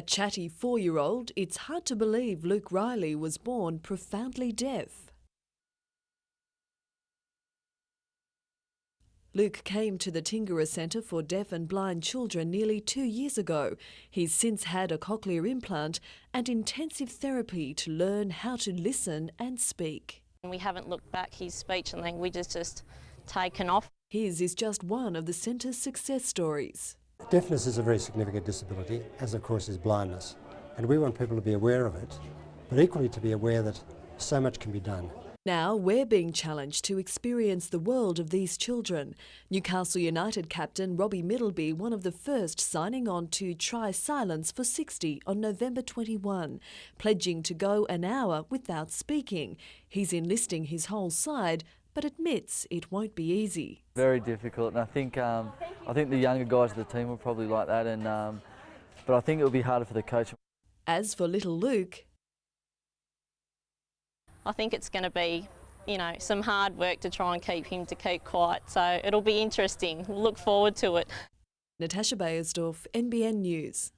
A chatty 4-year-old, it's hard to believe Luke Riley was born profoundly deaf. Luke came to the Tingara Centre for Deaf and Blind Children nearly 2 years ago. He's since had a cochlear implant and intensive therapy to learn how to listen and speak. We haven't looked back. His speech and language has just taken off. His is just one of the centre's success stories. Deafness is a very significant disability, as of course is blindness, and we want people to be aware of it, but equally to be aware that so much can be done. Now we're being challenged to experience the world of these children. Newcastle United captain Robbie Middleby, one of the first signing on to try silence for 60 on November 21, pledging to go an hour without speaking. He's enlisting his whole side, but admits it won't be easy. Very difficult, and I think the younger guys of the team will probably like that, but I think it'll be harder for the coach. As for little Luke, I think it's going to be, some hard work to try and keep him to keep quiet. So it'll be interesting. We'll look forward to it. Natasha Bayersdorf, NBN News.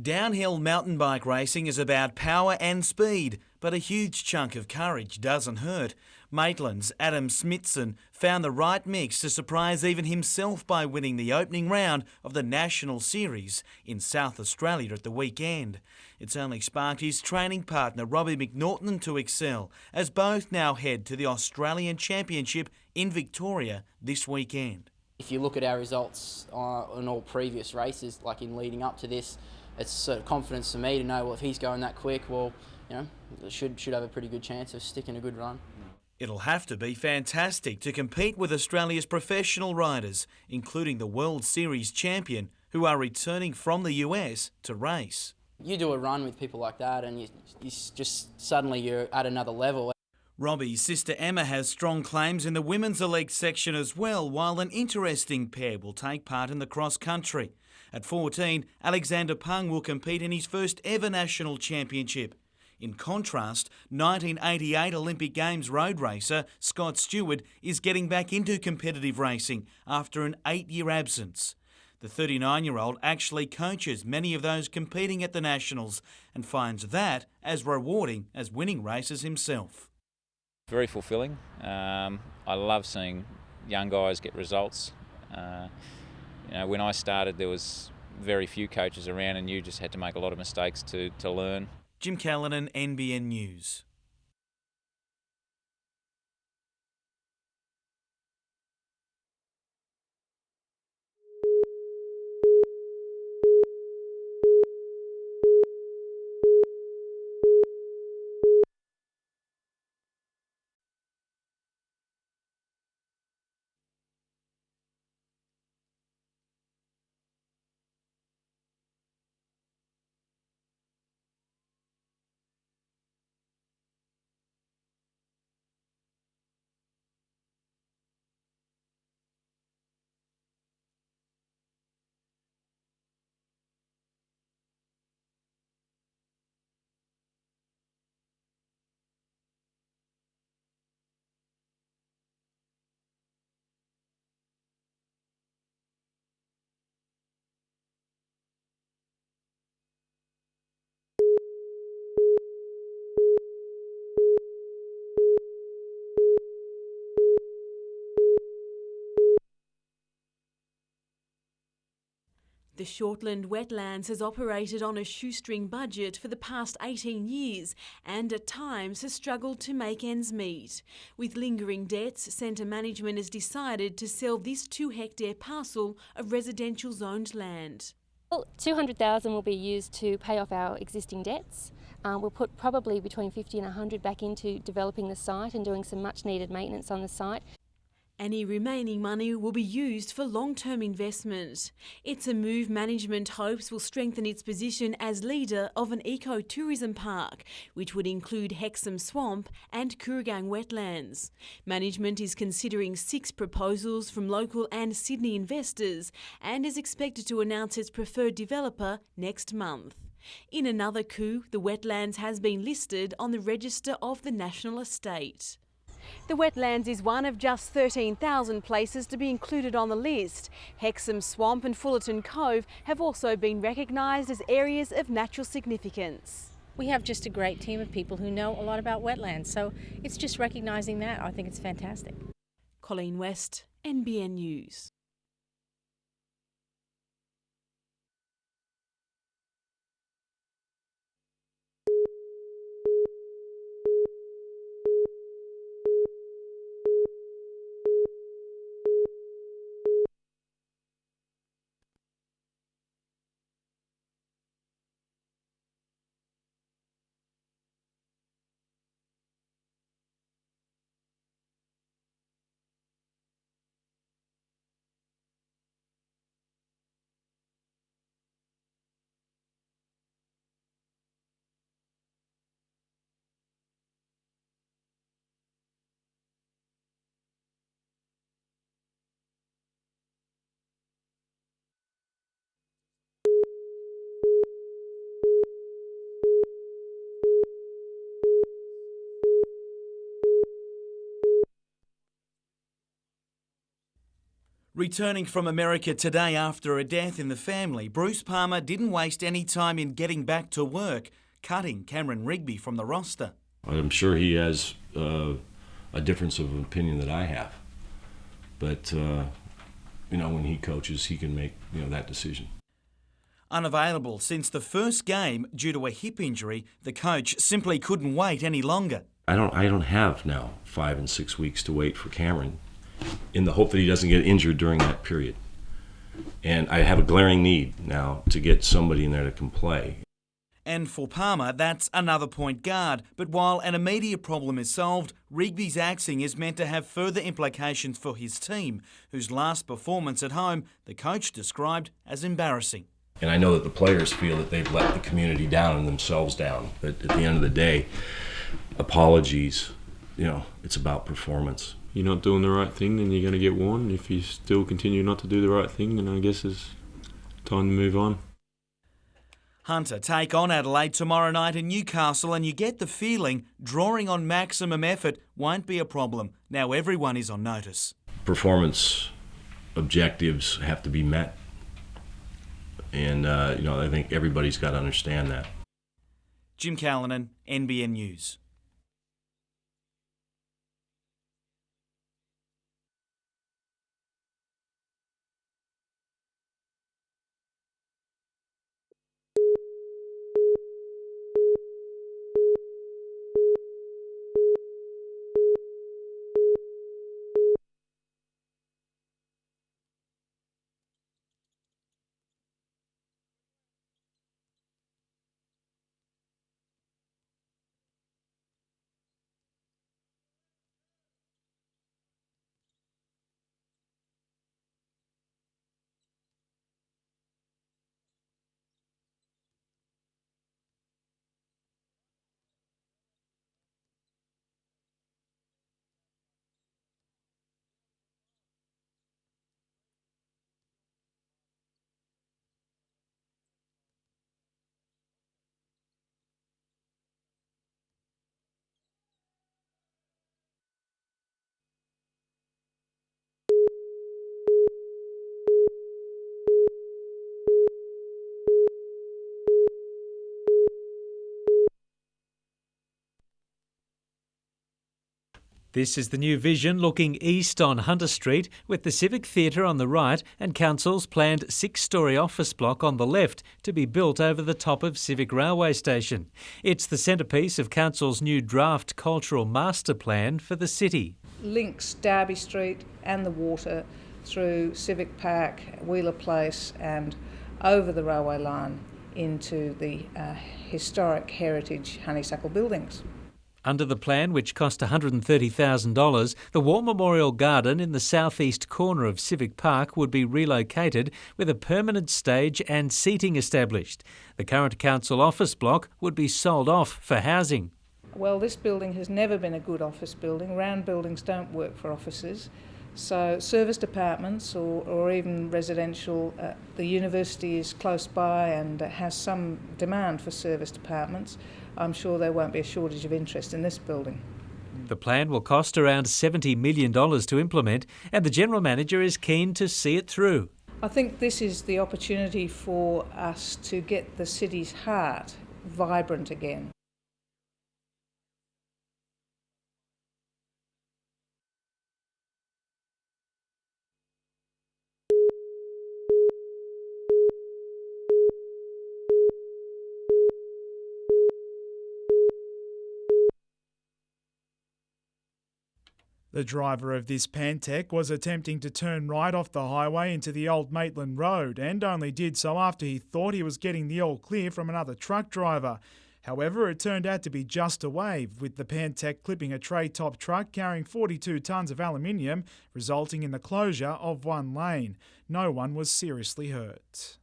Downhill mountain bike racing is about power and speed, but a huge chunk of courage doesn't hurt. Maitland's Adam Smithson found the right mix to surprise even himself by winning the opening round of the National Series in South Australia at the weekend. It's only sparked his training partner Robbie McNaughton to excel, as both now head to the Australian Championship in Victoria this weekend. If you look at our results on all previous races, like in leading up to this, it's sort of confidence for me to know, well, if he's going that quick, well, should have a pretty good chance of sticking a good run. It'll have to be fantastic to compete with Australia's professional riders, including the World Series champion, who are returning from the US to race. You do a run with people like that and you just suddenly you're at another level. Robbie's sister Emma has strong claims in the women's elite section as well, while an interesting pair will take part in the cross-country. At 14, Alexander Pung will compete in his first ever national championship. In contrast, 1988 Olympic Games road racer Scott Stewart is getting back into competitive racing after an 8-year absence. The 39-year-old actually coaches many of those competing at the Nationals and finds that as rewarding as winning races himself. Very fulfilling. I love seeing young guys get results. When I started, there was very few coaches around and you just had to make a lot of mistakes to learn. Jim Callanan, NBN News. The Shortland Wetlands has operated on a shoestring budget for the past 18 years and at times has struggled to make ends meet. With lingering debts, centre management has decided to sell this 2-hectare parcel of residential zoned land. Well, $200,000 will be used to pay off our existing debts. We'll put probably between 50 and 100 back into developing the site and doing some much needed maintenance on the site. Any remaining money will be used for long-term investment. It's a move management hopes will strengthen its position as leader of an eco-tourism park, which would include Hexham Swamp and Kooragang wetlands. Management is considering 6 proposals from local and Sydney investors and is expected to announce its preferred developer next month. In another coup, the wetlands has been listed on the register of the National Estate. The wetlands is one of just 13,000 places to be included on the list. Hexham Swamp and Fullerton Cove have also been recognised as areas of natural significance. We have just a great team of people who know a lot about wetlands, so it's just recognising that. I think it's fantastic. Colleen West, NBN News. Returning from America today after a death in the family, Bruce Palmer didn't waste any time in getting back to work, cutting Cameron Rigby from the roster. I'm sure he has a difference of opinion that I have, but when he coaches, he can make that decision. Unavailable since the first game due to a hip injury, the coach simply couldn't wait any longer. I don't have now 5 and 6 weeks to wait for Cameron, in the hope that he doesn't get injured during that period. And I have a glaring need now to get somebody in there that can play. And for Palmer, that's another point guard. But while an immediate problem is solved, Rigby's axing is meant to have further implications for his team, whose last performance at home the coach described as embarrassing. And I know that the players feel that they've let the community down and themselves down. But at the end of the day, apologies, it's about performance. You're not doing the right thing, then you're going to get warned. If you still continue not to do the right thing, then I guess it's time to move on. Hunter take on Adelaide tomorrow night in Newcastle, and you get the feeling drawing on maximum effort won't be a problem. Now everyone is on notice. Performance objectives have to be met. And, I think everybody's got to understand that. Jim Callanan, NBN News. This is the new vision looking east on Hunter Street with the Civic Theatre on the right and Council's planned 6-storey office block on the left to be built over the top of Civic Railway Station. It's the centrepiece of Council's new draft cultural master plan for the city. Links Derby Street and the water through Civic Park, Wheeler Place and over the railway line into the historic heritage honeysuckle buildings. Under the plan, which cost $130,000, the War Memorial Garden in the southeast corner of Civic Park would be relocated with a permanent stage and seating established. The current council office block would be sold off for housing. Well, this building has never been a good office building. Round buildings don't work for offices. So serviced apartments or even residential, the university is close by and has some demand for serviced apartments. I'm sure there won't be a shortage of interest in this building. The plan will cost around $70 million to implement, and the General Manager is keen to see it through. I think this is the opportunity for us to get the city's heart vibrant again. The driver of this Pantech was attempting to turn right off the highway into the Old Maitland Road and only did so after he thought he was getting the all clear from another truck driver. However, it turned out to be just a wave, with the Pantech clipping a tray-top truck carrying 42 tonnes of aluminium, resulting in the closure of one lane. No one was seriously hurt.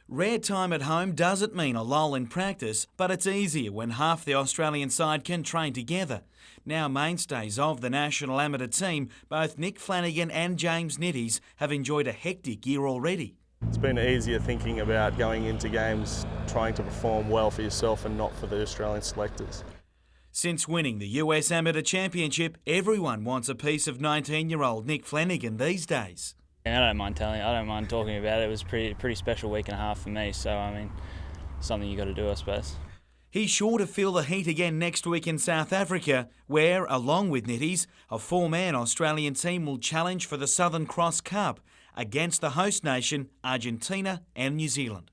Rare time at home doesn't mean a lull in practice, but it's easier when half the Australian side can train together. Now mainstays of the national amateur team, both Nick Flanagan and James Nitties, have enjoyed a hectic year already. It's been easier thinking about going into games, trying to perform well for yourself and not for the Australian selectors. Since winning the US Amateur Championship, everyone wants a piece of 19-year-old Nick Flanagan these days. I don't mind telling you, I don't mind talking about it. It was a pretty special week and a half for me, so I mean, something you got to do, I suppose. He's sure to feel the heat again next week in South Africa, where, along with Nitties, a four-man Australian team will challenge for the Southern Cross Cup against the host nation, Argentina and New Zealand.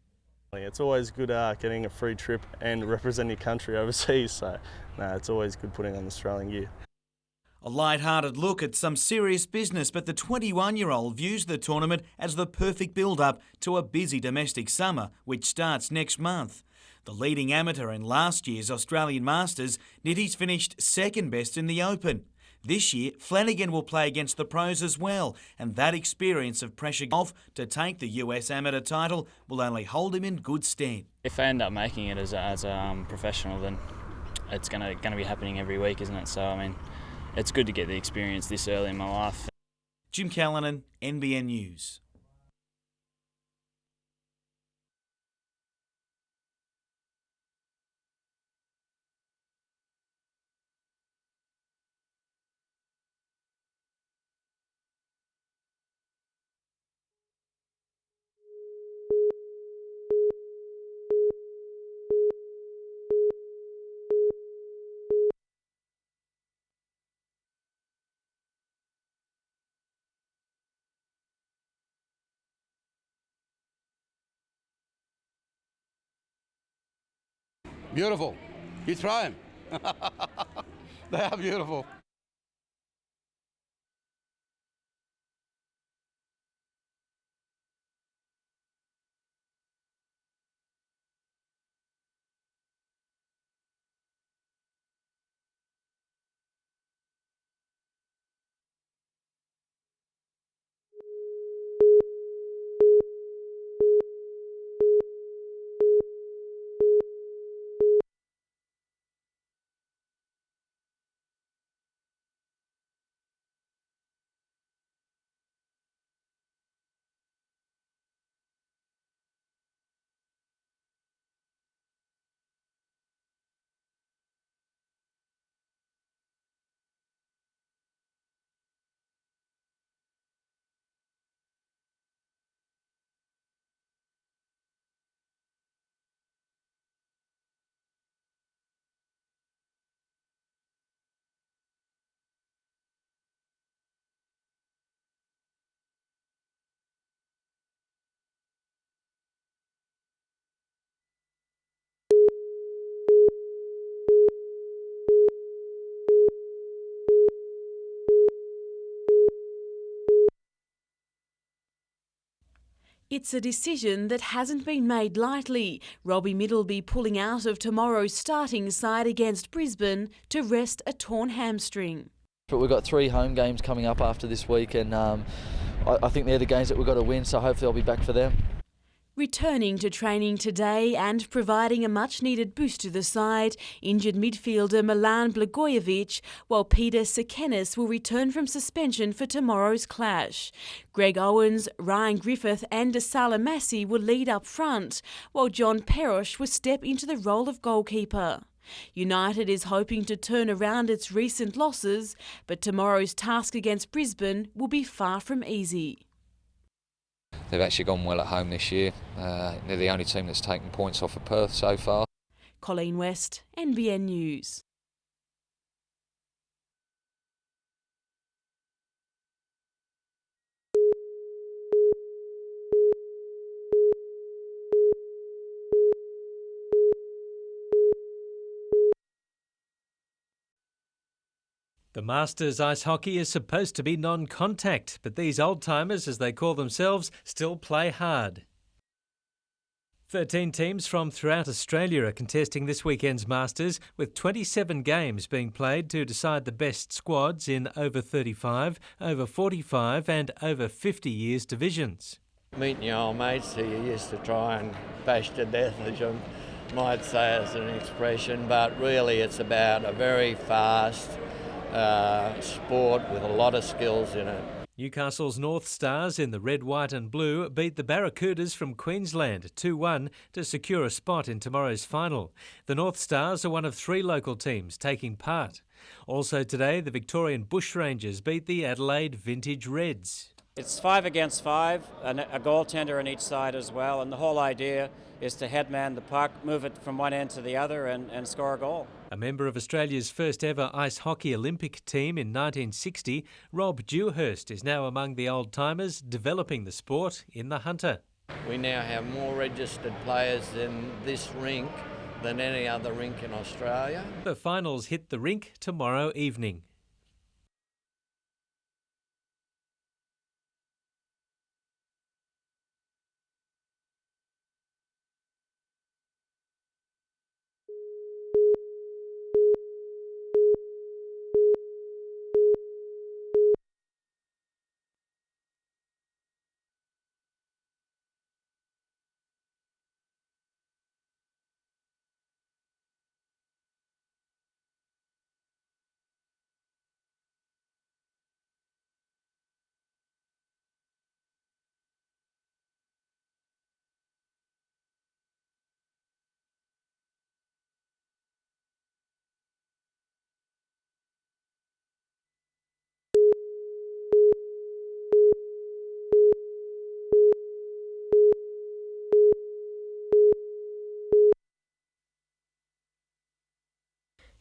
It's always good getting a free trip and representing your country overseas, so it's always good putting on the Australian gear. A light-hearted look at some serious business, but the 21-year-old views the tournament as the perfect build-up to a busy domestic summer, which starts next month. The leading amateur in last year's Australian Masters, Nitties finished second best in the Open. This year, Flanagan will play against the pros as well, and that experience of pressure golf to take the US amateur title will only hold him in good stead. If I end up making it as a professional, then it's going to be happening every week, isn't it? So, I mean, it's good to get the experience this early in my life. Jim Callanan, NBN News. Beautiful. You try them. They are beautiful. It's a decision that hasn't been made lightly. Robbie Middleby pulling out of tomorrow's starting side against Brisbane to rest a torn hamstring. But we've got 3 home games coming up after this week, and I think they're the games that we've got to win, so hopefully I'll be back for them. Returning to training today and providing a much-needed boost to the side, injured midfielder Milan Blagojevic, while Peter Sekenis will return from suspension for tomorrow's clash. Greg Owens, Ryan Griffith and Desala Massey will lead up front, while John Perosh will step into the role of goalkeeper. United is hoping to turn around its recent losses, but tomorrow's task against Brisbane will be far from easy. They've actually gone well at home this year. They're the only team that's taken points off of Perth so far. Colleen West, NBN News. The Masters ice hockey is supposed to be non-contact, but these old-timers, as they call themselves, still play hard. 13 teams from throughout Australia are contesting this weekend's Masters, with 27 games being played to decide the best squads in over 35, over 45 and over 50 years divisions. Meeting your old mates who you used to try and bash to death, as you might say as an expression, but really it's about a very fast sport with a lot of skills in it. Newcastle's North Stars in the red, white and blue beat the Barracudas from Queensland 2-1 to secure a spot in tomorrow's final. The North Stars are one of 3 local teams taking part. Also today, the Victorian Bushrangers beat the Adelaide Vintage Reds. It's 5 against 5, a goaltender on each side as well, and the whole idea is to headman the puck, move it from one end to the other and score a goal. A member of Australia's first ever ice hockey Olympic team in 1960, Rob Dewhurst is now among the old-timers developing the sport in the Hunter. We now have more registered players in this rink than any other rink in Australia. The finals hit the rink tomorrow evening.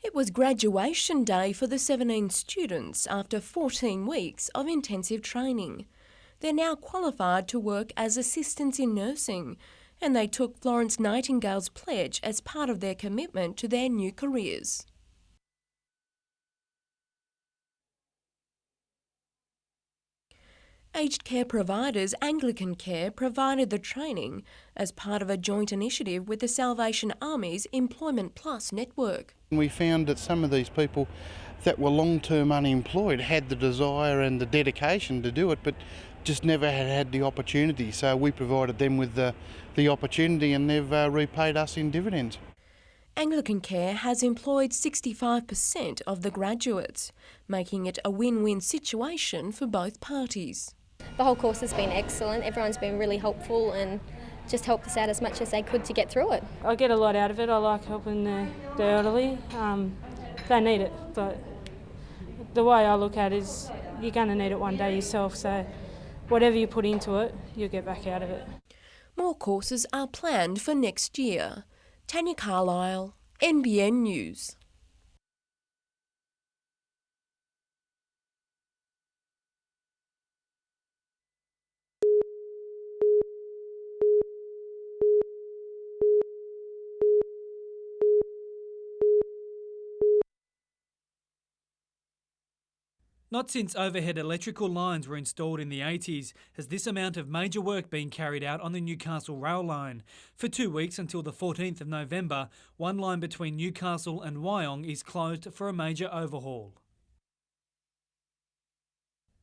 It was graduation day for the 17 students after 14 weeks of intensive training. They're now qualified to work as assistants in nursing, and they took Florence Nightingale's pledge as part of their commitment to their new careers. Aged care providers Anglican Care provided the training as part of a joint initiative with the Salvation Army's Employment Plus network. We found that some of these people that were long-term unemployed had the desire and the dedication to do it, but just never had the opportunity. So we provided them with the opportunity, and they've repaid us in dividends. Anglican Care has employed 65% of the graduates, making it a win-win situation for both parties. The whole course has been excellent. Everyone's been really helpful and just helped us out as much as they could to get through it. I get a lot out of it. I like helping the elderly. They need it, but the way I look at it is you're going to need it one day yourself, so whatever you put into it, you'll get back out of it. More courses are planned for next year. Tanya Carlisle, NBN News. Not since overhead electrical lines were installed in the 80s has this amount of major work been carried out on the Newcastle rail line. For 2 weeks until the 14th of November, one line between Newcastle and Wyong is closed for a major overhaul.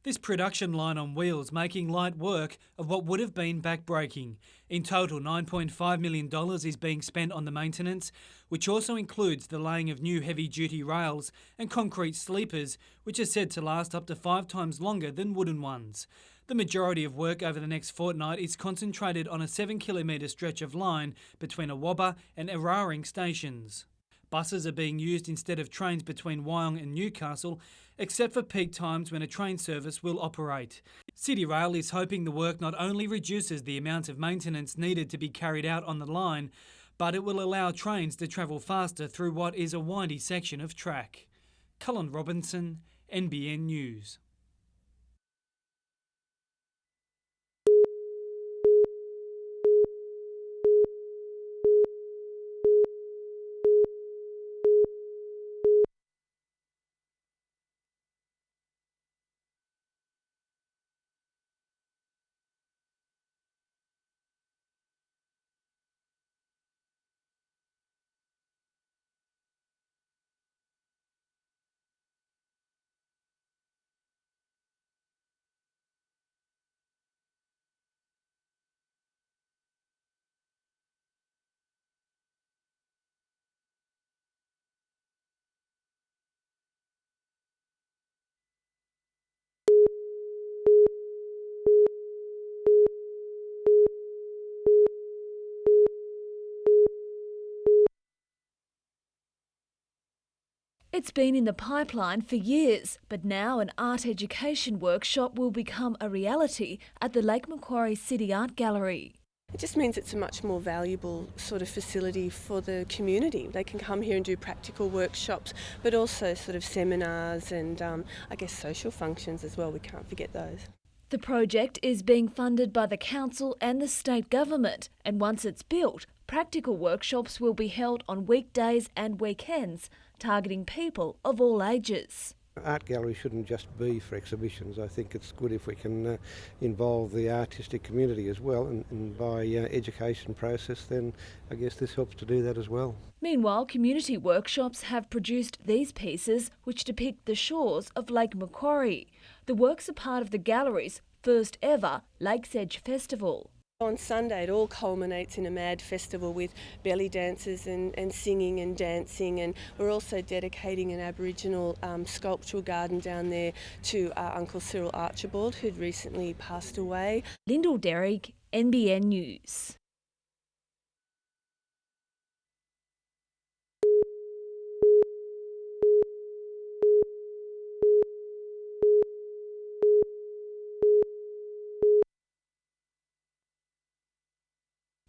This production line on wheels making light work of what would have been backbreaking. In total, $9.5 million is being spent on the maintenance, which also includes the laying of new heavy-duty rails and concrete sleepers, which are said to last up to 5 times longer than wooden ones. The majority of work over the next fortnight is concentrated on a 7-kilometre stretch of line between Awabba and Eraring stations. Buses are being used instead of trains between Wyong and Newcastle, except for peak times when a train service will operate. City Rail is hoping the work not only reduces the amount of maintenance needed to be carried out on the line, but it will allow trains to travel faster through what is a windy section of track. Cullen Robinson, NBN News. It's been in the pipeline for years, but now an art education workshop will become a reality at the Lake Macquarie City Art Gallery. It just means it's a much more valuable sort of facility for the community. They can come here and do practical workshops, but also sort of seminars and I guess social functions as well. We can't forget those. The project is being funded by the council and the state government, and once it's built, practical workshops will be held on weekdays and weekends, targeting people of all ages. Art gallery shouldn't just be for exhibitions. I think it's good if we can involve the artistic community as well, and by education process, then I guess this helps to do that as well. Meanwhile, community workshops have produced these pieces which depict the shores of Lake Macquarie. The works are part of the gallery's first ever Lakes Edge Festival. On Sunday it all culminates in a mad festival with belly dancers and singing and dancing, and we're also dedicating an Aboriginal sculptural garden down there to Uncle Cyril Archibald, who'd recently passed away. Lyndall Derrick, NBN News.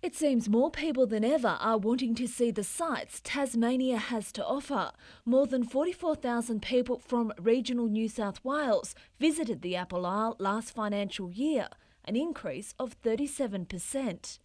It seems more people than ever are wanting to see the sights Tasmania has to offer. More than 44,000 people from regional New South Wales visited the Apple Isle last financial year, an increase of 37%.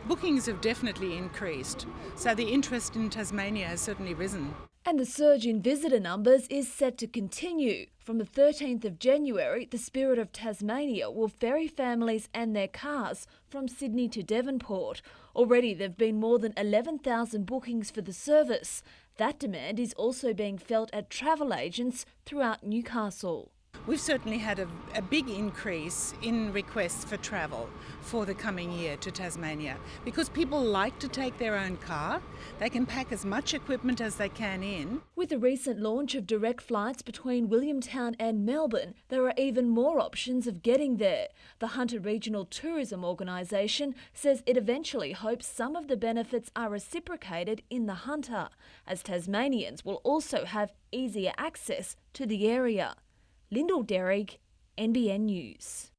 Bookings have definitely increased, so the interest in Tasmania has certainly risen. And the surge in visitor numbers is set to continue. From the 13th of January, the Spirit of Tasmania will ferry families and their cars from Sydney to Devonport. Already there have been more than 11,000 bookings for the service. That demand is also being felt at travel agents throughout Newcastle. We've certainly had a big increase in requests for travel for the coming year to Tasmania because people like to take their own car. They can pack as much equipment as they can in. With the recent launch of direct flights between Williamtown and Melbourne, there are even more options of getting there. The Hunter Regional Tourism Organisation says it eventually hopes some of the benefits are reciprocated in the Hunter, as Tasmanians will also have easier access to the area. Lyndall Derrick, NBN News.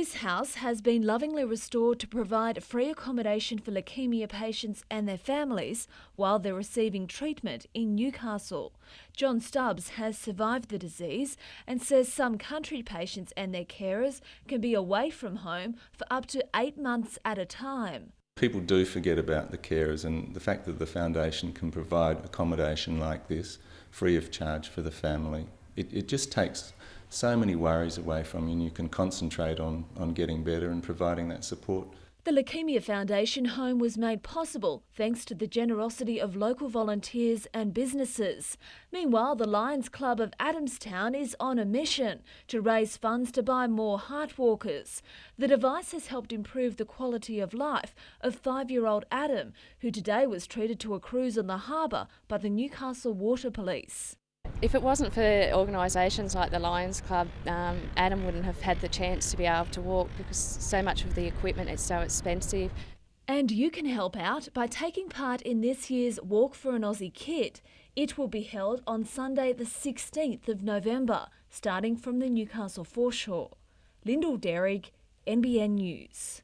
This house has been lovingly restored to provide free accommodation for leukaemia patients and their families while they're receiving treatment in Newcastle. John Stubbs has survived the disease and says some country patients and their carers can be away from home for up to 8 months at a time. People do forget about the carers, and the fact that the foundation can provide accommodation like this free of charge for the family, it just takes so many worries away from you, and you can concentrate on getting better and providing that support. The Leukaemia Foundation home was made possible thanks to the generosity of local volunteers and businesses. Meanwhile, the Lions Club of Adamstown is on a mission to raise funds to buy more heart walkers. The device has helped improve the quality of life of 5-year-old Adam, who today was treated to a cruise on the harbour by the Newcastle Water Police. If it wasn't for organisations like the Lions Club, Adam wouldn't have had the chance to be able to walk because so much of the equipment is so expensive. And you can help out by taking part in this year's Walk for an Aussie kit. It will be held on Sunday the 16th of November, starting from the Newcastle foreshore. Lyndall Derrick, NBN News.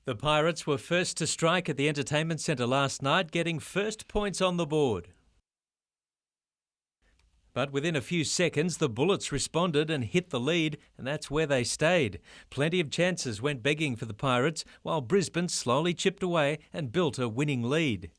The Pirates were first to strike at the Entertainment Centre last night, getting first points on the board. But within a few seconds, the Bullets responded and hit the lead, and that's where they stayed. Plenty of chances went begging for the Pirates, while Brisbane slowly chipped away and built a winning lead.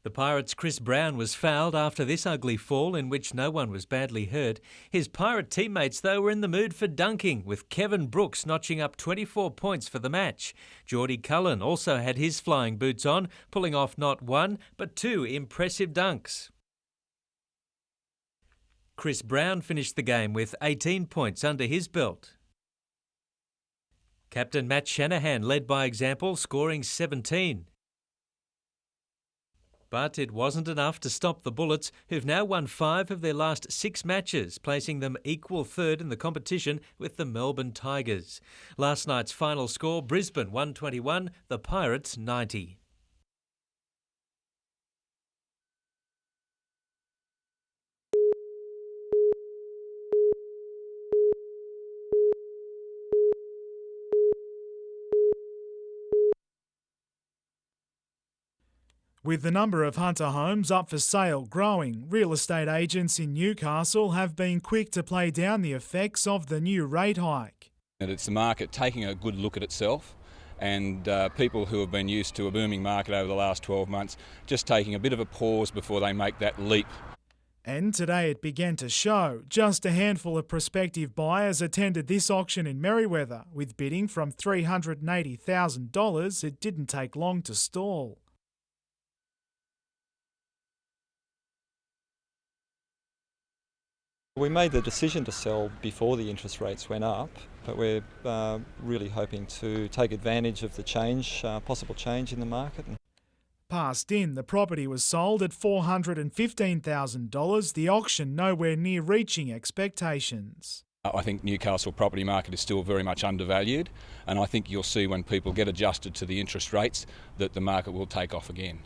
The Pirates' Chris Brown was fouled after this ugly fall in which no one was badly hurt. His Pirate teammates, though, were in the mood for dunking, with Kevin Brooks notching up 24 points for the match. Geordie Cullen also had his flying boots on, pulling off not one but 2 impressive dunks. Chris Brown finished the game with 18 points under his belt. Captain Matt Shanahan led by example, scoring 17. But it wasn't enough to stop the Bullets, who've now won 5 of their last 6 matches, placing them equal third in the competition with the Melbourne Tigers. Last night's final score, Brisbane 121, the Pirates 90. With the number of Hunter homes up for sale growing, real estate agents in Newcastle have been quick to play down the effects of the new rate hike. And it's the market taking a good look at itself, and people who have been used to a booming market over the last 12 months just taking a bit of a pause before they make that leap. And today it began to show. Just a handful of prospective buyers attended this auction in Merewether. With bidding from $380,000, it didn't take long to stall. We made the decision to sell before the interest rates went up, but we're really hoping to take advantage of the possible change in the market. Passed in, the property was sold at $415,000, the auction nowhere near reaching expectations. I think Newcastle property market is still very much undervalued, and I think you'll see when people get adjusted to the interest rates that the market will take off again.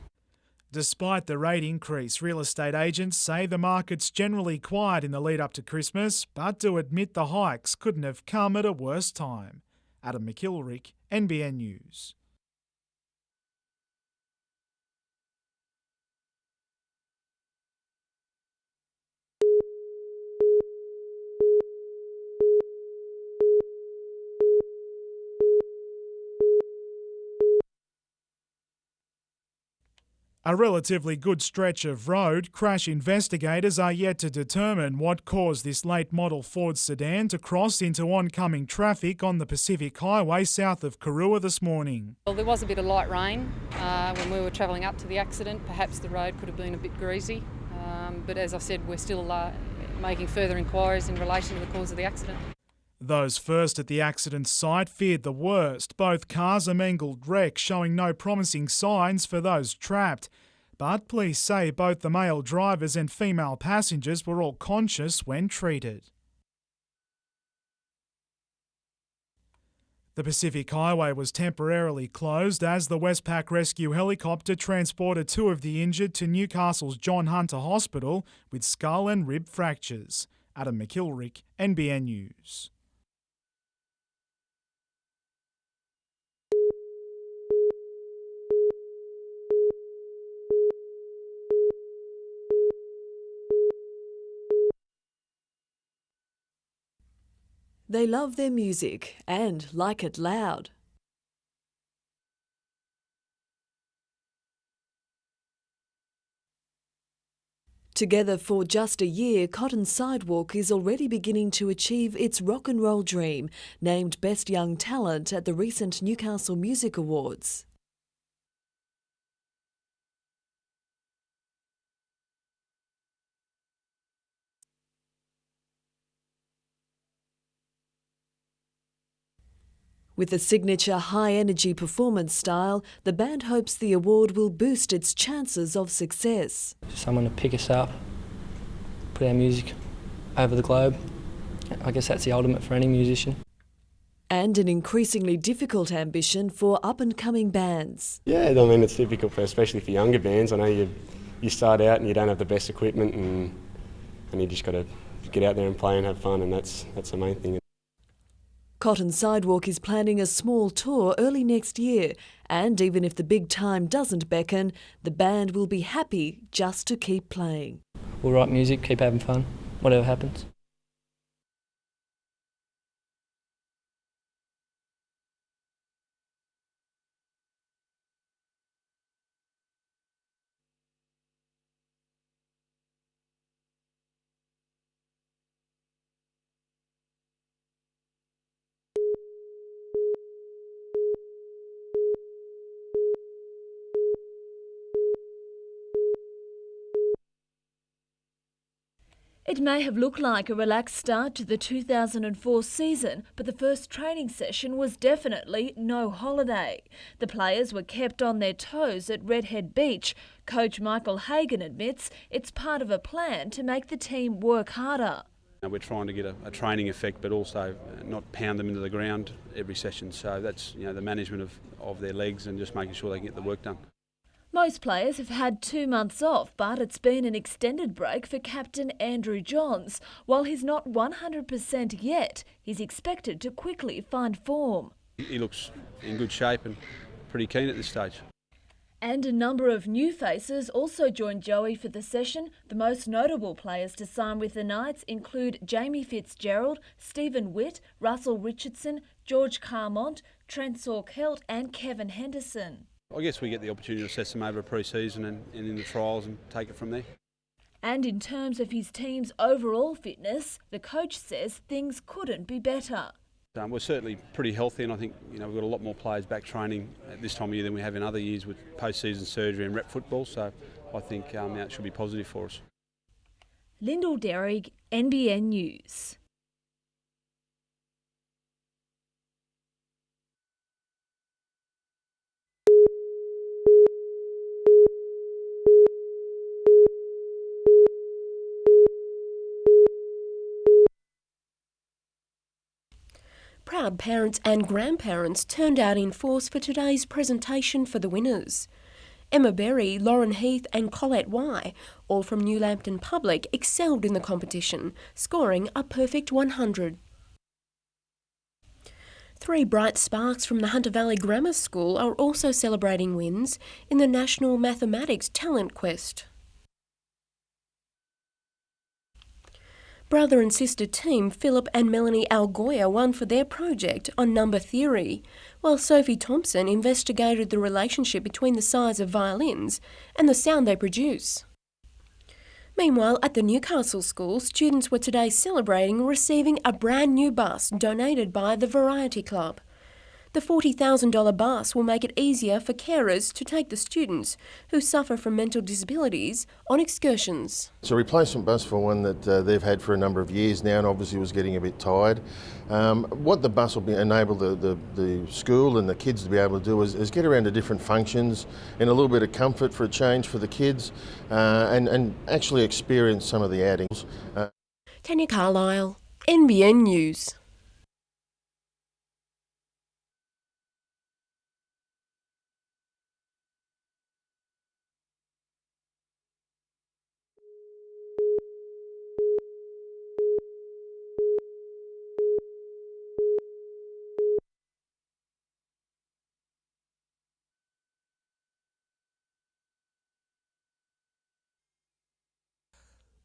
Despite the rate increase, real estate agents say the market's generally quiet in the lead up to Christmas, but do admit the hikes couldn't have come at a worse time. Adam McIlrick, NBN News. A relatively good stretch of road, crash investigators are yet to determine what caused this late model Ford sedan to cross into oncoming traffic on the Pacific Highway south of Karua this morning. Well, there was a bit of light rain when we were travelling up to the accident. Perhaps the road could have been a bit greasy, but as I said, we're still making further inquiries in relation to the cause of the accident. Those first at the accident site feared the worst. Both cars are mangled wrecks, showing no promising signs for those trapped. But police say both the male drivers and female passengers were all conscious when treated. The Pacific Highway was temporarily closed as the Westpac rescue helicopter transported 2 of the injured to Newcastle's John Hunter Hospital with skull and rib fractures. Adam McKilrick, NBN News. They love their music and like it loud. Together for just a year, Cotton Sidewalk is already beginning to achieve its rock and roll dream, named Best Young Talent at the recent Newcastle Music Awards. With a signature high-energy performance style, the band hopes the award will boost its chances of success. Someone to pick us up, put our music over the globe. I guess that's the ultimate for any musician. And an increasingly difficult ambition for up-and-coming bands. Yeah, I mean, it's difficult, especially for younger bands. I know you start out and you don't have the best equipment and you just got to get out there and play and have fun, and that's the main thing. Cotton Sidewalk is planning a small tour early next year, and even if the big time doesn't beckon, the band will be happy just to keep playing. We'll write music, keep having fun, whatever happens. It may have looked like a relaxed start to the 2004 season, but the first training session was definitely no holiday. The players were kept on their toes at Redhead Beach. Coach Michael Hagan admits it's part of a plan to make the team work harder. We're trying to get a training effect, but also not pound them into the ground every session. So that's the management of their legs and just making sure they can get the work done. Most players have had 2 months off, but it's been an extended break for captain Andrew Johns. While he's not 100% yet, he's expected to quickly find form. He looks in good shape and pretty keen at this stage. And a number of new faces also joined Joey for the session. The most notable players to sign with the Knights include Jamie Fitzgerald, Stephen Witt, Russell Richardson, George Carmont, Trent Sorkelt and Kevin Henderson. I guess we get the opportunity to assess them over a pre-season and in the trials and take it from there. And in terms of his team's overall fitness, the coach says things couldn't be better. We're certainly pretty healthy, and I think we've got a lot more players back training at this time of year than we have in other years with post-season surgery and rep football, so I think it should be positive for us. Lyndall Derrig, NBN News. Proud parents and grandparents turned out in force for today's presentation for the winners. Emma Berry, Lauren Heath and Colette Y, all from New Lambton Public, excelled in the competition, scoring a perfect 100. 3 bright sparks from the Hunter Valley Grammar School are also celebrating wins in the National Mathematics Talent Quest. Brother and sister team Philip and Melanie Algoya won for their project on number theory, while Sophie Thompson investigated the relationship between the size of violins and the sound they produce. Meanwhile, at the Newcastle School, students were today celebrating receiving a brand new bus donated by the Variety Club. The $40,000 bus will make it easier for carers to take the students who suffer from mental disabilities on excursions. It's a replacement bus for one that they've had for a number of years now, and obviously was getting a bit tired. What the bus will enable the school and the kids to be able to do is get around to different functions in a little bit of comfort for a change for the kids, and actually experience some of the outings. Tanya Carlisle, NBN News.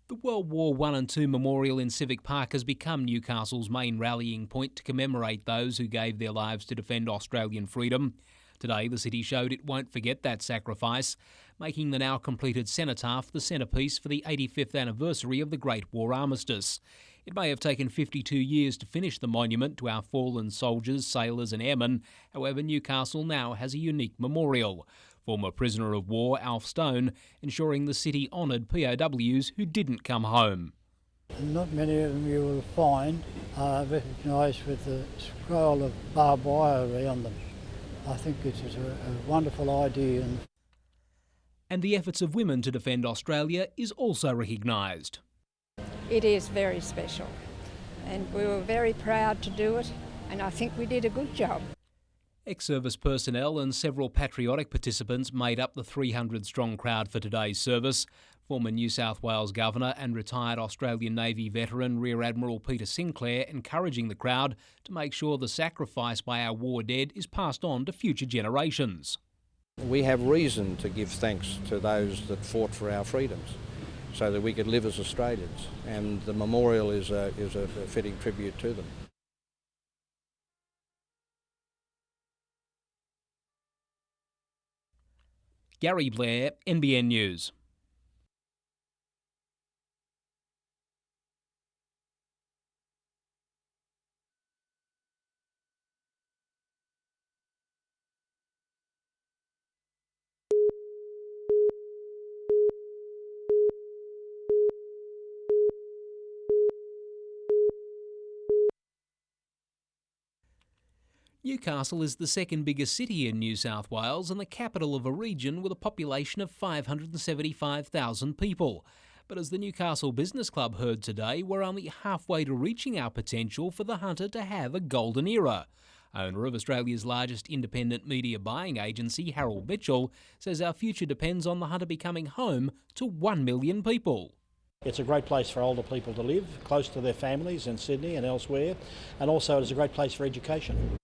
The World War I and II Memorial in Civic Park has become Newcastle's main rallying point to commemorate those who gave their lives to defend Australian freedom. Today, the city showed it won't forget that sacrifice, making the now completed cenotaph the centrepiece for the 85th anniversary of the Great War Armistice. It may have taken 52 years to finish the monument to our fallen soldiers, sailors and airmen. However, Newcastle now has a unique memorial. Former prisoner of war Alf Stone ensuring the city honoured POWs who didn't come home. Not many of them you will find are recognised with the scroll of barbed wire around them. I think it is a wonderful idea. And the efforts of women to defend Australia is also recognised. It is very special, and we were very proud to do it, and I think we did a good job. Ex-service personnel and several patriotic participants made up the 300-strong crowd for today's service. Former New South Wales Governor and retired Australian Navy veteran Rear Admiral Peter Sinclair encouraging the crowd to make sure the sacrifice by our war dead is passed on to future generations. We have reason to give thanks to those that fought for our freedoms so that we could live as Australians, and the memorial is a fitting tribute to them. Gary Blair, NBN News. Newcastle is the second biggest city in New South Wales and the capital of a region with a population of 575,000 people. But as the Newcastle Business Club heard today, we're only halfway to reaching our potential for the Hunter to have a golden era. Owner of Australia's largest independent media buying agency, Harold Mitchell, says our future depends on the Hunter becoming home to 1 million people. It's a great place for older people to live, close to their families in Sydney and elsewhere, and also it's a great place for education.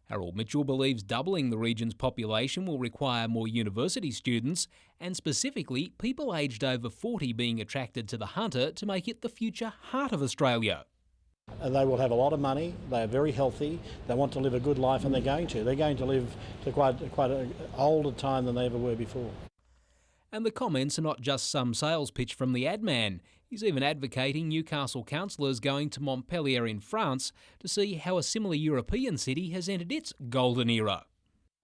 Harold Mitchell believes doubling the region's population will require more university students and specifically people aged over 40 being attracted to the Hunter to make it the future heart of Australia. They will have a lot of money, they are very healthy, they want to live a good life and they're going to live to quite an older time than they ever were before. And the comments are not just some sales pitch from the ad man. He's even advocating Newcastle councillors going to Montpellier in France to see how a similar European city has entered its golden era.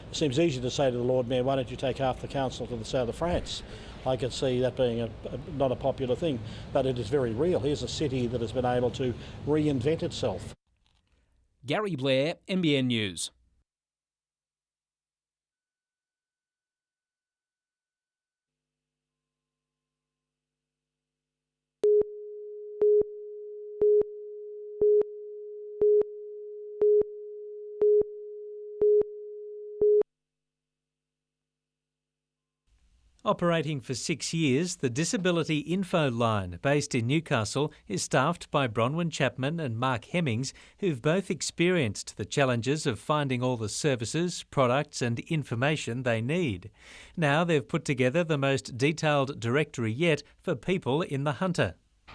It seems easy to say to the Lord Mayor, why don't you take half the council to the south of France? I could see that being not a popular thing, but it is very real. Here's a city that has been able to reinvent itself. Gary Blair, NBN News. Operating for 6 years, the Disability Info Line, based in Newcastle, is staffed by Bronwyn Chapman and Mark Hemmings, who've both experienced the challenges of finding all the services, products and information they need. Now they've put together the most detailed directory yet for people in the Hunter.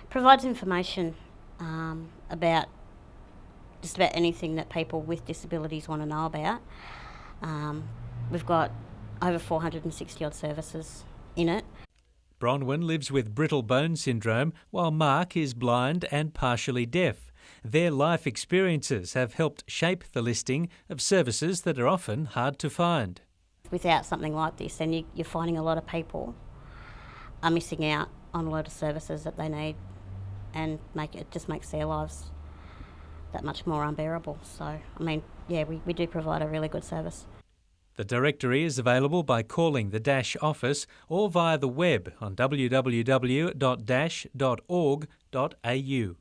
Provides information about just about anything that people with disabilities want to know about. We've got over 460 odd services in it. Bronwyn lives with brittle bone syndrome, while Mark is blind and partially deaf. Their life experiences have helped shape the listing of services that are often hard to find. Without something like this, then you're finding a lot of people are missing out on a lot of services that they need, and it just makes their lives that much more unbearable. So, I mean, yeah, we do provide a really good service. The directory is available by calling the Dash office or via the web on www.dash.org.au.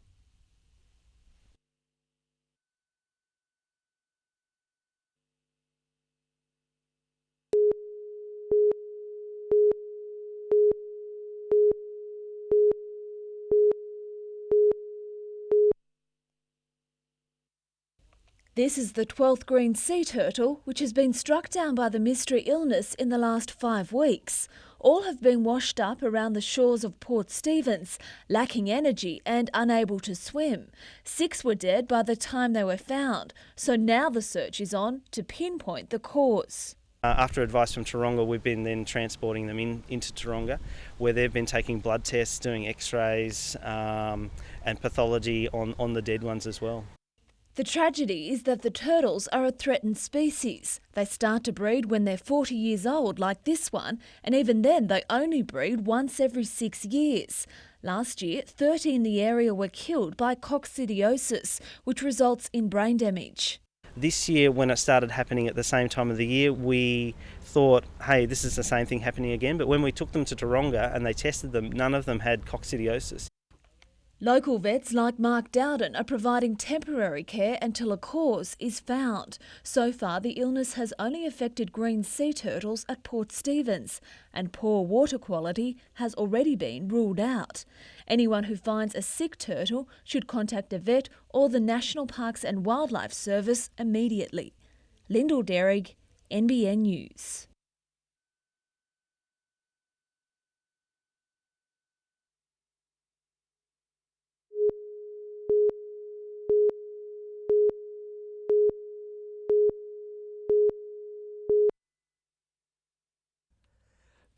This is the 12th green sea turtle, which has been struck down by the mystery illness in the last 5 weeks. All have been washed up around the shores of Port Stephens, lacking energy and unable to swim. 6 were dead by the time they were found, so now the search is on to pinpoint the cause. After advice from Taronga, we've been then transporting them into Taronga, where they've been taking blood tests, doing x-rays and pathology on the dead ones as well. The tragedy is that the turtles are a threatened species. They start to breed when they're 40 years old, like this one, and even then they only breed once every 6 years. Last year, 30 in the area were killed by coccidiosis, which results in brain damage. This year, when it started happening at the same time of the year, we thought, hey, this is the same thing happening again. But when we took them to Taronga and they tested them, none of them had coccidiosis. Local vets like Mark Dowden are providing temporary care until a cause is found. So far, the illness has only affected green sea turtles at Port Stephens, and poor water quality has already been ruled out. Anyone who finds a sick turtle should contact a vet or the National Parks and Wildlife Service immediately. Lyndall Derrig, NBN News.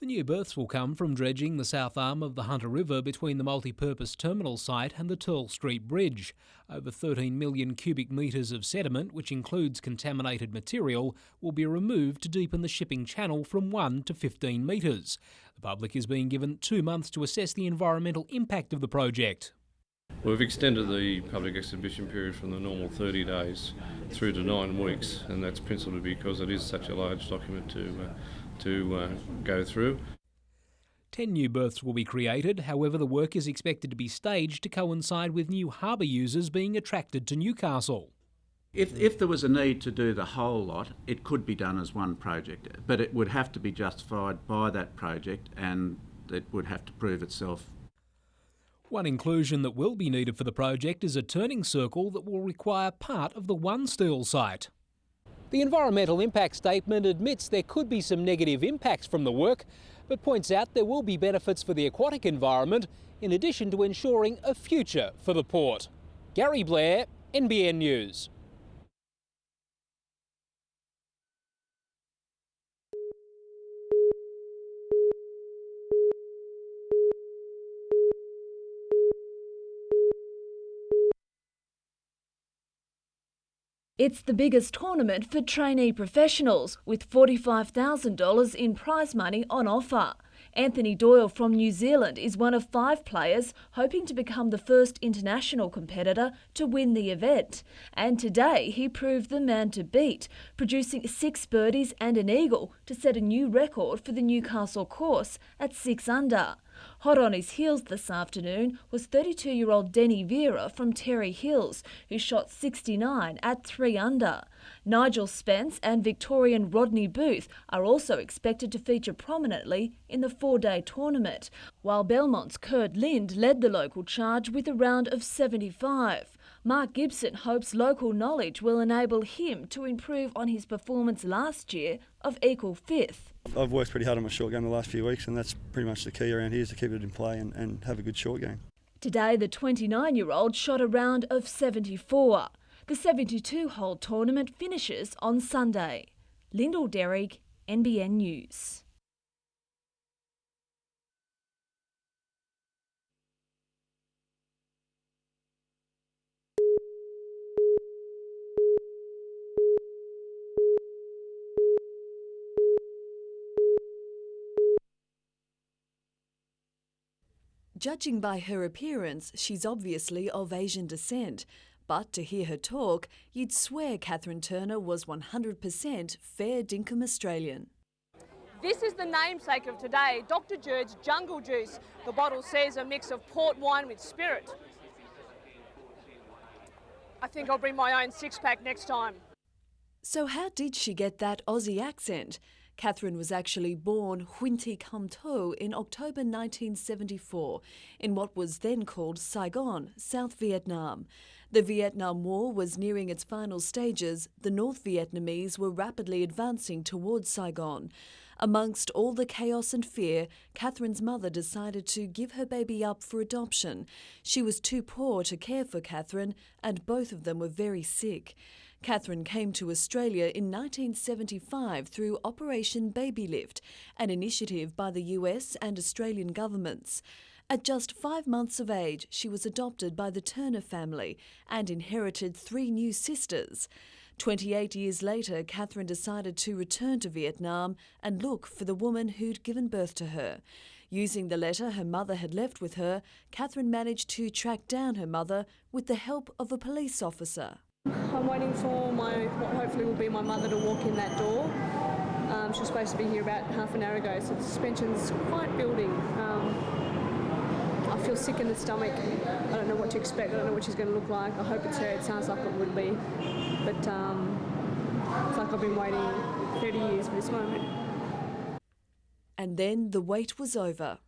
The new berths will come from dredging the south arm of the Hunter River between the multi-purpose terminal site and the Strait Bridge. Over 13 million cubic metres of sediment, which includes contaminated material, will be removed to deepen the shipping channel from 1 to 15 metres. The public is being given 2 months to assess the environmental impact of the project. We've extended the public exhibition period from the normal 30 days through to 9 weeks, and that's principally because it is such a large document to go through. 10 new berths will be created, however the work is expected to be staged to coincide with new harbour users being attracted to Newcastle. If there was a need to do the whole lot, it could be done as one project, but it would have to be justified by that project and it would have to prove itself. One inclusion that will be needed for the project is a turning circle that will require part of the One Steel site. The environmental impact statement admits there could be some negative impacts from the work, but points out there will be benefits for the aquatic environment in addition to ensuring a future for the port. Gary Blair, NBN News. It's the biggest tournament for trainee professionals, with $45,000 in prize money on offer. Anthony Doyle from New Zealand is one of 5 players hoping to become the first international competitor to win the event. And today he proved the man to beat, producing 6 birdies and an eagle to set a new record for the Newcastle course at 6 under. Hot on his heels this afternoon was 32-year-old Denny Vera from Terry Hills, who shot 69 at 3 under. Nigel Spence and Victorian Rodney Booth are also expected to feature prominently in the 4-day tournament, while Belmont's Kurt Lind led the local charge with a round of 75. Mark Gibson hopes local knowledge will enable him to improve on his performance last year of equal 5th. I've worked pretty hard on my short game the last few weeks, and that's pretty much the key around here, is to keep it in play and have a good short game. Today, the 29-year-old shot a round of 74. The 72-hole tournament finishes on Sunday. Lyndall Derrig, NBN News. Judging by her appearance, she's obviously of Asian descent. But to hear her talk, you'd swear Catherine Turner was 100% fair dinkum Australian. This is the namesake of today, Dr. Jerd's Jungle Juice. The bottle says a mix of port wine with spirit. I think I'll bring my own six-pack next time. So how did she get that Aussie accent? Catherine was actually born Huinti Kam To in October 1974 in what was then called Saigon, South Vietnam. The Vietnam War was nearing its final stages. The North Vietnamese were rapidly advancing towards Saigon. Amongst all the chaos and fear, Catherine's mother decided to give her baby up for adoption. She was too poor to care for Catherine, and both of them were very sick. Catherine came to Australia in 1975 through Operation Baby Lift, an initiative by the US and Australian governments. At just 5 months of age, she was adopted by the Turner family and inherited 3 new sisters. 28 years later, Catherine decided to return to Vietnam and look for the woman who'd given birth to her. Using the letter her mother had left with her, Catherine managed to track down her mother with the help of a police officer. I'm waiting for what hopefully will be my mother to walk in that door. She was supposed to be here about half an hour ago, so the suspension's quite building. I feel sick in the stomach. I don't know what to expect. I don't know what she's going to look like. I hope it's her. It sounds like it would be. But it's like I've been waiting 30 years for this moment. And then the wait was over.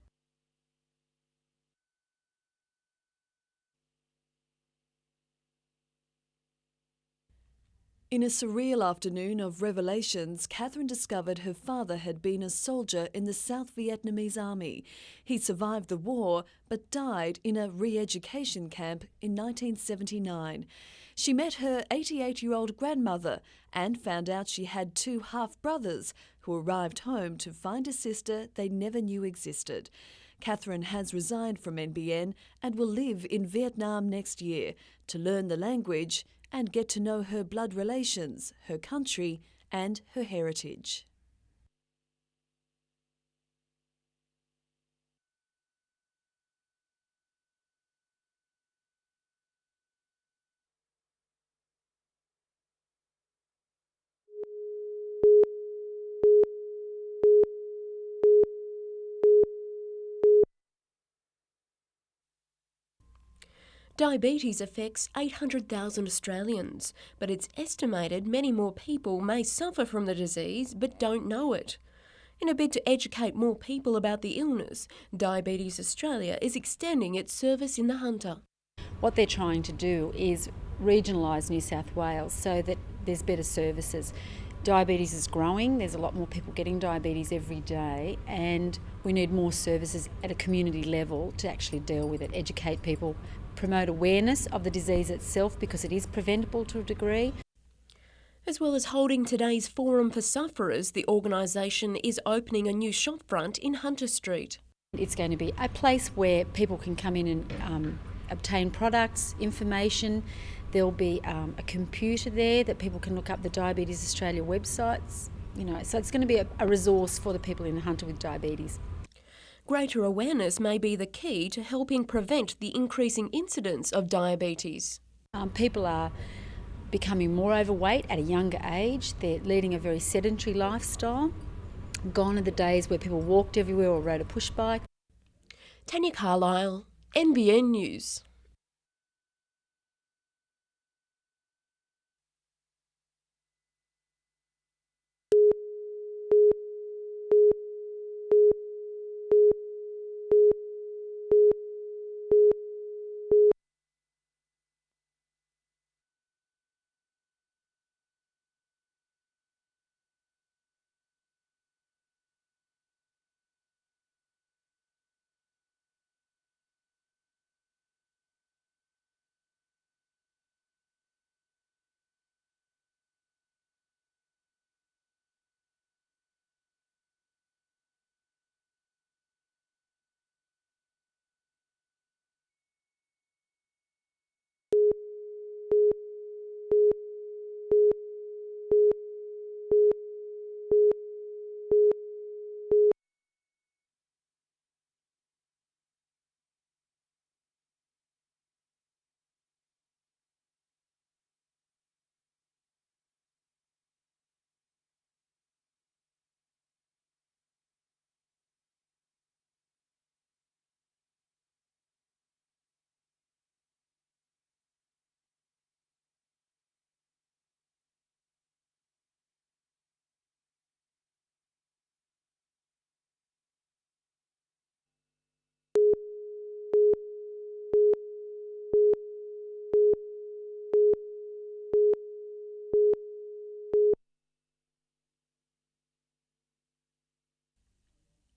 In a surreal afternoon of revelations, Catherine discovered her father had been a soldier in the South Vietnamese army. He survived the war but died in a re-education camp in 1979. She met her 88-year-old grandmother and found out she had 2 half-brothers who arrived home to find a sister they never knew existed. Catherine has resigned from NBN and will live in Vietnam next year to learn the language and get to know her blood relations, her country and her heritage. Diabetes affects 800,000 Australians, but it's estimated many more people may suffer from the disease but don't know it. In a bid to educate more people about the illness, Diabetes Australia is extending its service in the Hunter. What they're trying to do is regionalise New South Wales so that there's better services. Diabetes is growing, there's a lot more people getting diabetes every day, and we need more services at a community level to actually deal with it, educate people, promote awareness of the disease itself because it is preventable to a degree. As well as holding today's Forum for Sufferers, the organisation is opening a new shopfront in Hunter Street. It's going to be a place where people can come in and obtain products, information. There'll be a computer there that people can look up the Diabetes Australia websites. So it's going to be a resource for the people in Hunter with diabetes. Greater awareness may be the key to helping prevent the increasing incidence of diabetes. People are becoming more overweight at a younger age. They're leading a very sedentary lifestyle. Gone are the days where people walked everywhere or rode a push bike. Tanya Carlisle, NBN News.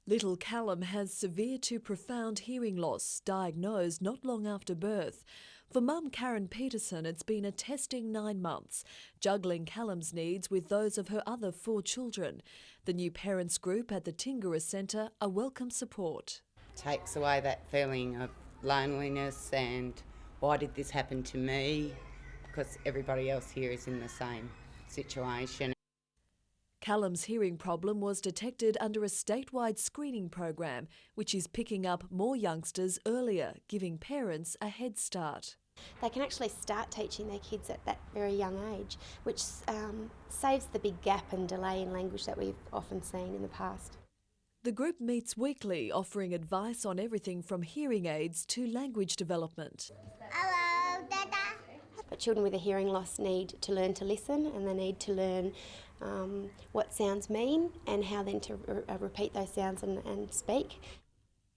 Little Callum has severe to profound hearing loss, diagnosed not long after birth. For mum Karen Peterson, it's been a testing 9 months, juggling Callum's needs with those of her other 4 children. The new parents group at the Tingara Centre are welcome support. Takes away that feeling of loneliness and why did this happen to me? Because everybody else here is in the same situation. Callum's hearing problem was detected under a statewide screening program, which is picking up more youngsters earlier, giving parents a head start. They can actually start teaching their kids at that very young age, which saves the big gap and delay in language that we've often seen in the past. The group meets weekly, offering advice on everything from hearing aids to language development. Hello, Dada. But children with a hearing loss need to learn to listen, and they need to learn what sounds mean and how then to repeat those sounds and speak.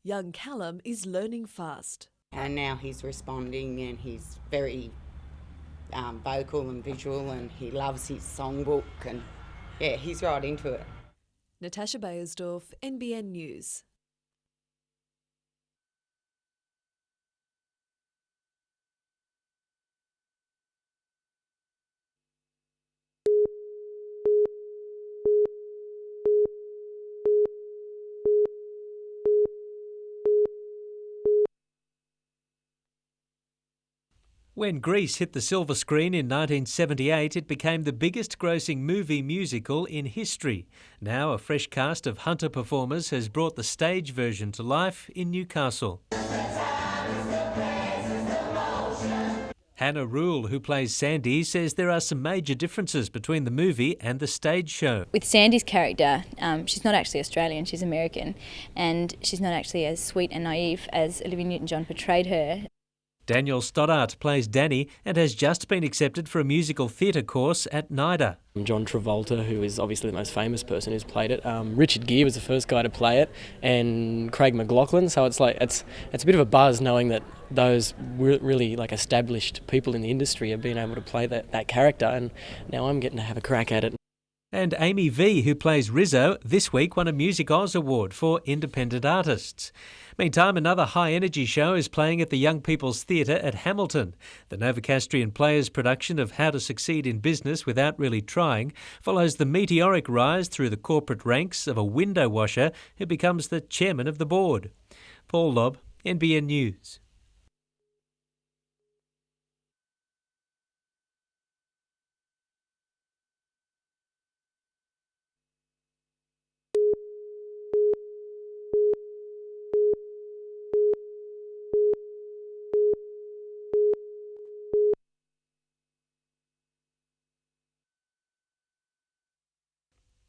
Young Callum is learning fast. And now he's responding and he's very vocal and visual and he loves his songbook and yeah, he's right into it. Natasha Bayersdorf, NBN News. When Grease hit the silver screen in 1978, it became the biggest grossing movie musical in history. Now a fresh cast of Hunter performers has brought the stage version to life in Newcastle. Hannah Rule, who plays Sandy, says there are some major differences between the movie and the stage show. With Sandy's character, she's not actually Australian, she's American, and she's not actually as sweet and naive as Olivia Newton-John portrayed her. Daniel Stoddart plays Danny and has just been accepted for a musical theatre course at NIDA. John Travolta, who is obviously the most famous person who's played it. Richard Gere was the first guy to play it, and Craig McLachlan. So it's a bit of a buzz knowing that those really like established people in the industry have been able to play that character, and now I'm getting to have a crack at it. And Amy V, who plays Rizzo, this week won a Music Oz Award for Independent Artists. Meantime, another high-energy show is playing at the Young People's Theatre at Hamilton. The Novocastrian Players production of How to Succeed in Business Without Really Trying follows the meteoric rise through the corporate ranks of a window washer who becomes the chairman of the board. Paul Lobb, NBN News.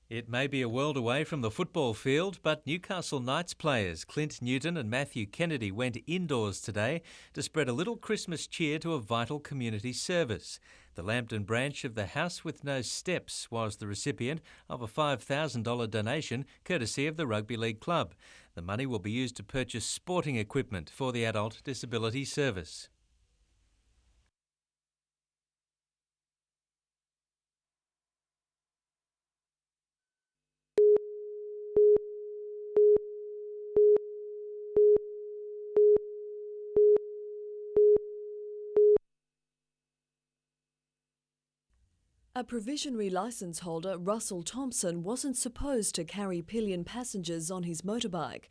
It may be a world away from the football field, but Newcastle Knights players Clint Newton and Matthew Kennedy went indoors today to spread a little Christmas cheer to a vital community service. The Lambton branch of the House with No Steps was the recipient of a $5,000 donation courtesy of the Rugby League Club. The money will be used to purchase sporting equipment for the Adult Disability Service. A provisionary licence holder, Russell Thompson, wasn't supposed to carry pillion passengers on his motorbike,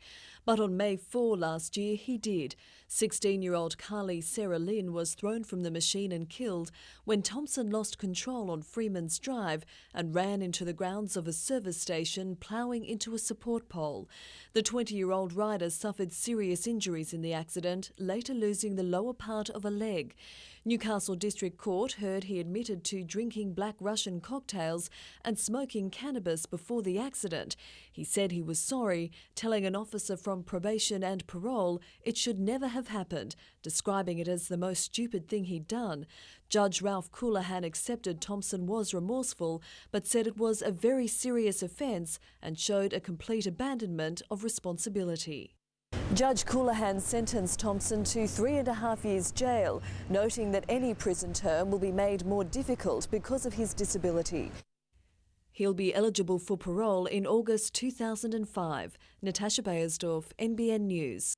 but on May 4 last year he did. 16-year-old Carly Sarah Lynn was thrown from the machine and killed when Thompson lost control on Freeman's Drive and ran into the grounds of a service station, ploughing into a support pole. The 20-year-old rider suffered serious injuries in the accident, later losing the lower part of a leg. Newcastle District Court heard he admitted to drinking Black Russian cocktails and smoking cannabis before the accident. He said he was sorry, telling an officer from probation and parole it should never have happened, describing it as the most stupid thing he'd done. Judge Ralph Coulihan accepted Thompson was remorseful, but said it was a very serious offence and showed a complete abandonment of responsibility. Judge Coulihan sentenced Thompson to 3.5 years jail, noting that any prison term will be made more difficult because of his disability. He'll be eligible for parole in August 2005. Natasha Bayersdorf, NBN News.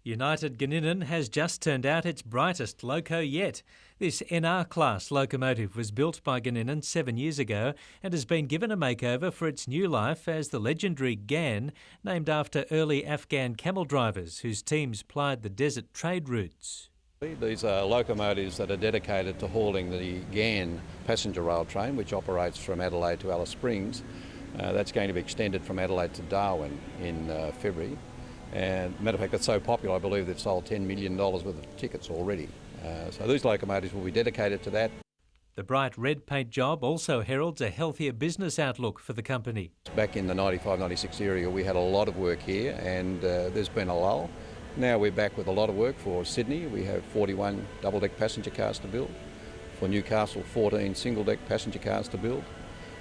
United Ganinan has just turned out its brightest loco yet. This NR-class locomotive was built by Ganinan 7 years ago and has been given a makeover for its new life as the legendary GAN, named after early Afghan camel drivers whose teams plied the desert trade routes. These are locomotives that are dedicated to hauling the GAN passenger rail train, which operates from Adelaide to Alice Springs. That's going to be extended from Adelaide to Darwin in February. And matter of fact, it's so popular, I believe they've sold $10 million worth of tickets already. So these locomotives will be dedicated to that. The bright red paint job also heralds a healthier business outlook for the company. Back in the 95-96 area, we had a lot of work here, and there's been a lull. Now we're back with a lot of work for Sydney. We have 41 double-deck passenger cars to build. For Newcastle, 14 single-deck passenger cars to build,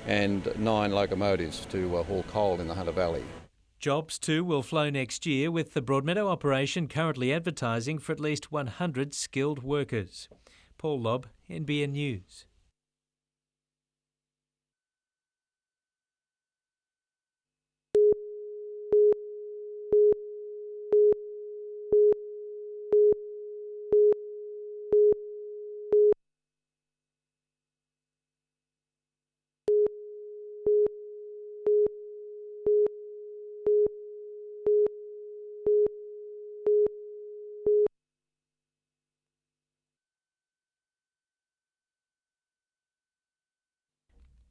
and 9 locomotives to haul coal in the Hunter Valley. Jobs too will flow next year, with the Broadmeadow operation currently advertising for at least 100 skilled workers. Paul Lobb, NBN News.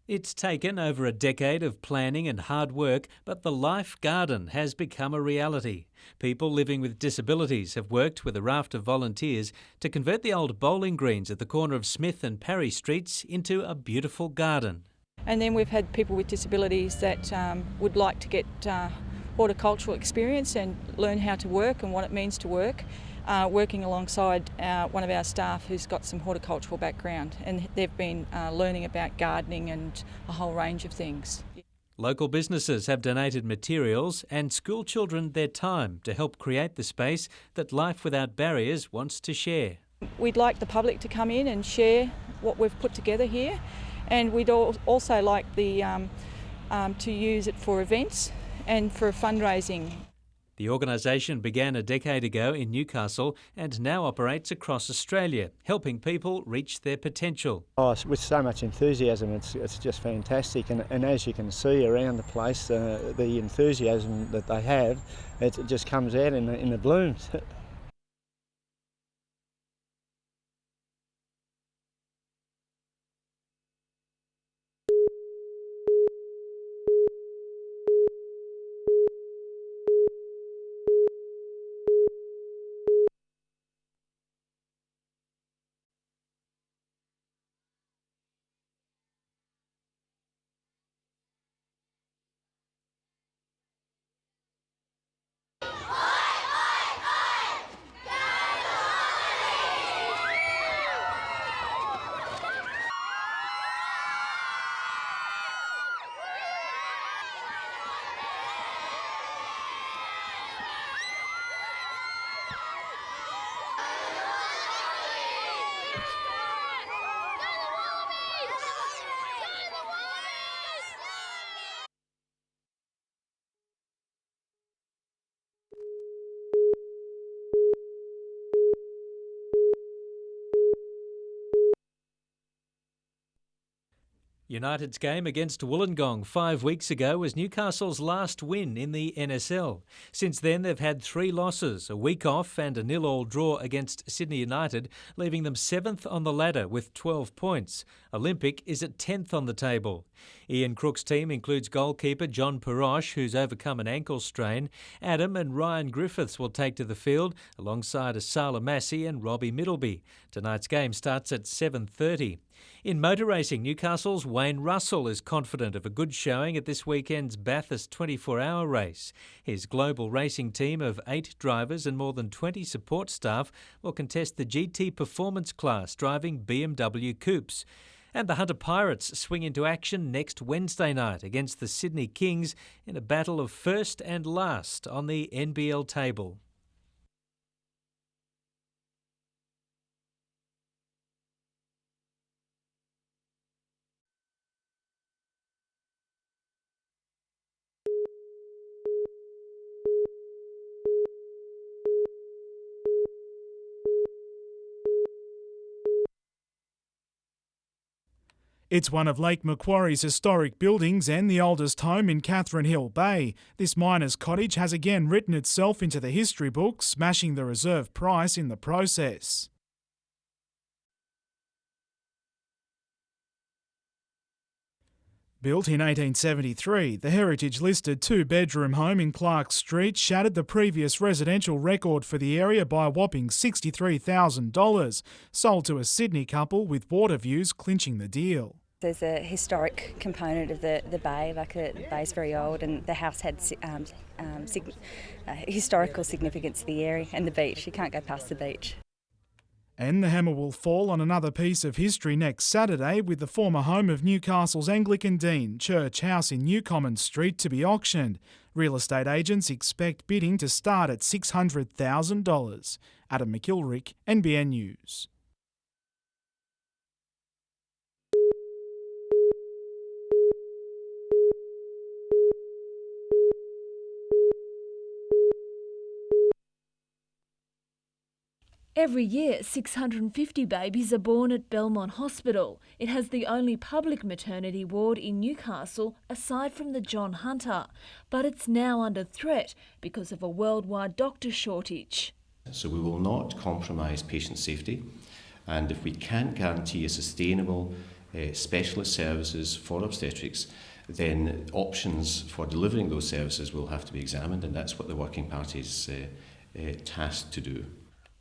It's taken over a decade of planning and hard work, but the Life Garden has become a reality. People living with disabilities have worked with a raft of volunteers to convert the old bowling greens at the corner of Smith and Parry Streets into a beautiful garden. And then we've had people with disabilities that would like to get horticultural experience and learn how to work and what it means to work. Working alongside one of our staff who's got some horticultural background, and they've been learning about gardening and a whole range of things. Local businesses have donated materials and school children their time to help create the space that Life Without Barriers wants to share. We'd like the public to come in and share what we've put together here, and we'd also like to use it for events and for fundraising. The organisation began a decade ago in Newcastle and now operates across Australia, helping people reach their potential. Oh, with so much enthusiasm, it's just fantastic. And as you can see around the place, the enthusiasm that they have, it just comes out in the blooms. United's game against Wollongong 5 weeks ago was Newcastle's last win in the NSL. Since then, they've had 3 losses, a week off and a 0-0 draw against Sydney United, leaving them 7th on the ladder with 12 points. Olympic is at 10th on the table. Ian Crook's team includes goalkeeper John Parosh, who's overcome an ankle strain. Adam and Ryan Griffiths will take to the field alongside Asala Massey and Robbie Middleby. Tonight's game starts at 7:30. In motor racing, Newcastle's Wayne Russell is confident of a good showing at this weekend's Bathurst 24-hour race. His global racing team of 8 drivers and more than 20 support staff will contest the GT Performance class driving BMW Coupes. And the Hunter Pirates swing into action next Wednesday night against the Sydney Kings in a battle of first and last on the NBL table. It's one of Lake Macquarie's historic buildings and the oldest home in Catherine Hill Bay. This miner's cottage has again written itself into the history book, smashing the reserve price in the process. Built in 1873, the heritage-listed 2-bedroom home in Clark Street shattered the previous residential record for the area by a whopping $63,000, sold to a Sydney couple with water views clinching the deal. There's a historic component of the bay, the bay's very old, and the house had historical significance to the area and the beach. You can't go past the beach. And the hammer will fall on another piece of history next Saturday with the former home of Newcastle's Anglican Dean, Church House in Newcommon Street, to be auctioned. Real estate agents expect bidding to start at $600,000. Adam McIlrick, NBN News. Every year, 650 babies are born at Belmont Hospital. It has the only public maternity ward in Newcastle aside from the John Hunter. But it's now under threat because of a worldwide doctor shortage. So we will not compromise patient safety, and if we can't guarantee a sustainable specialist services for obstetrics, then options for delivering those services will have to be examined, and that's what the Working Party is tasked to do.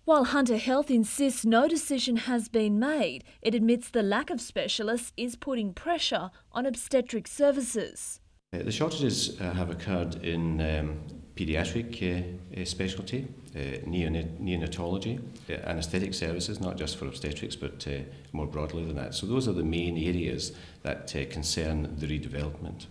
While Hunter Health insists no decision has been made, it admits the lack of specialists is putting pressure on obstetric services. The shortages have occurred in paediatric specialty, neonatology, anaesthetic services, not just for obstetrics but more broadly than that. So those are the main areas that concern the redevelopment.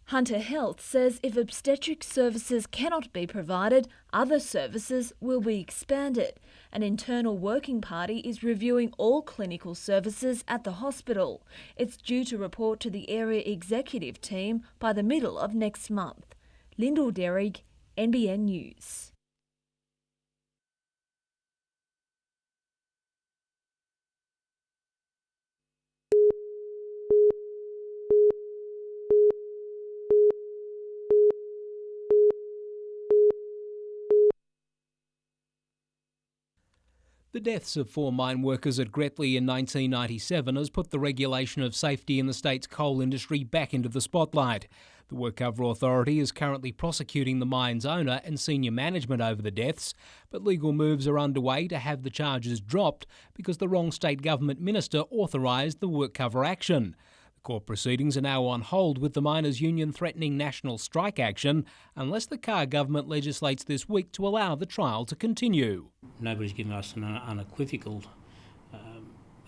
Hunter Health says if obstetric services cannot be provided, other services will be expanded. An internal working party is reviewing all clinical services at the hospital. It's due to report to the area executive team by the middle of next month. Lyndall Derrick, NBN News. The deaths of 4 mine workers at Gretley in 1997 has put the regulation of safety in the state's coal industry back into the spotlight. The Workcover Authority is currently prosecuting the mine's owner and senior management over the deaths, but legal moves are underway to have the charges dropped because the wrong state government minister authorised the Workcover action. Court proceedings are now on hold, with the miners' union threatening national strike action unless the Carr government legislates this week to allow the trial to continue. Nobody's given us an unequivocal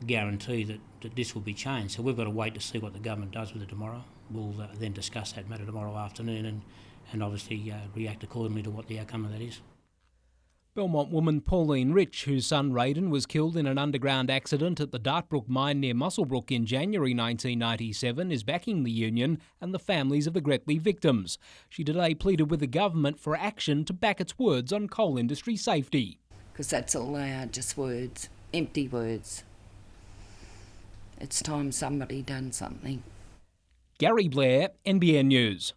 guarantee that this will be changed, so we've got to wait to see what the government does with it tomorrow. We'll then discuss that matter tomorrow afternoon and obviously react accordingly to what the outcome of that is. Belmont woman Pauline Rich, whose son Raiden was killed in an underground accident at the Dartbrook mine near Muswellbrook in January 1997, is backing the union and the families of the Gretley victims. She today pleaded with the government for action to back its words on coal industry safety. Because that's all they are, just words, empty words. It's time somebody done something. Gary Blair, NBN News.